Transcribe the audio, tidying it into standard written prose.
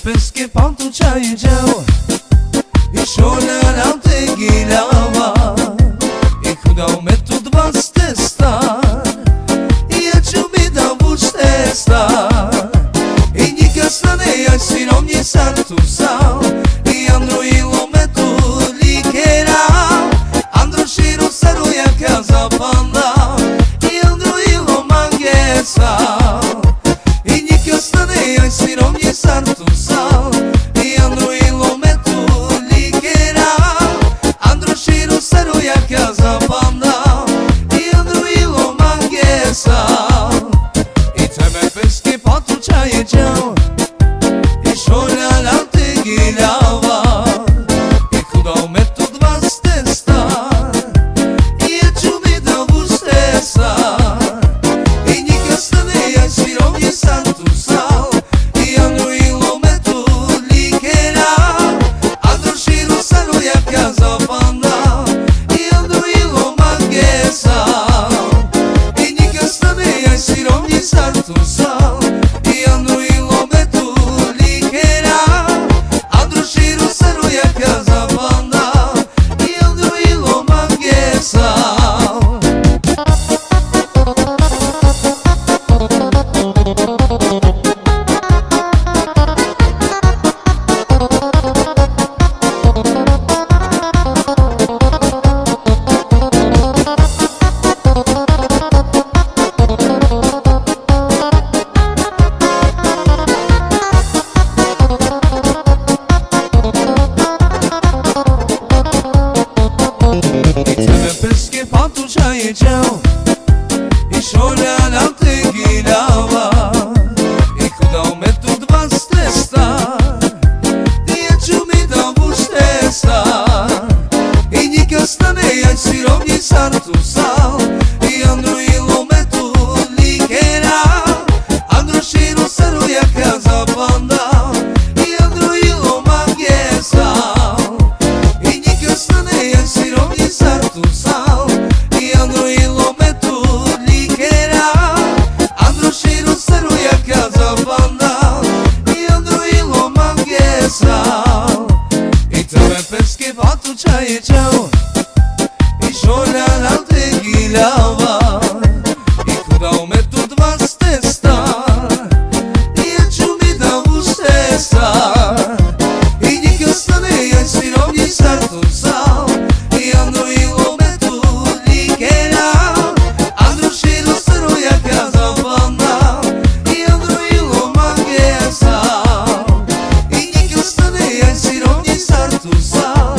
pesche pantu čaje džao I šolja nam te giljava I hudao me tu dva ste star I ja ću mi da bušte star I njika stane ja sinom nje sartu sao I andro ilo me tu likera Andro širo saru jaka zapanda I andro ilo mange sao I njika stane ja sinom nje sartu sao I andro ilo me tu likera Andro širo saru jaka zapanda I andro ilo mange sao I tebe peske patu čaje džao I šolja nam te giljava I hudao me tu dva ste star I ja ću mi da bušte star I njika stane ja sirom nje sartu sao I andro ilo me tu likera Andro širo saru jaka zapanda I andro ilo mange sao I njika stane ja sirom nje sartu sao I andro ilo me tu likera Andro širo saru jaka zapanda I andro ilo mange sao Pesche pantu čaje džao I šolja nam te giljava I hudao me tu dva ste star I ja ću mi da bušte star I njika stane ja sirom nje sartu sao I andro ilo me tu likera Andro širo saru jaka zapanda I andro ilo mange sao I njika stane ja sirom nje sartu sao I andro ilo me tu likera Andro širo saru jaka zapanda I andro ilo mange sao I tebe peske patu čaje džao I šolja nam te giljava I hudao me tu dva ste star I ja ću mi da bušte star I njika stane ja sirom nje sartu sao I andro ilo me tu likera Andro širo saru jaka zapanda I andro ilo mange sao I njika stane ja sirom nje sartu sao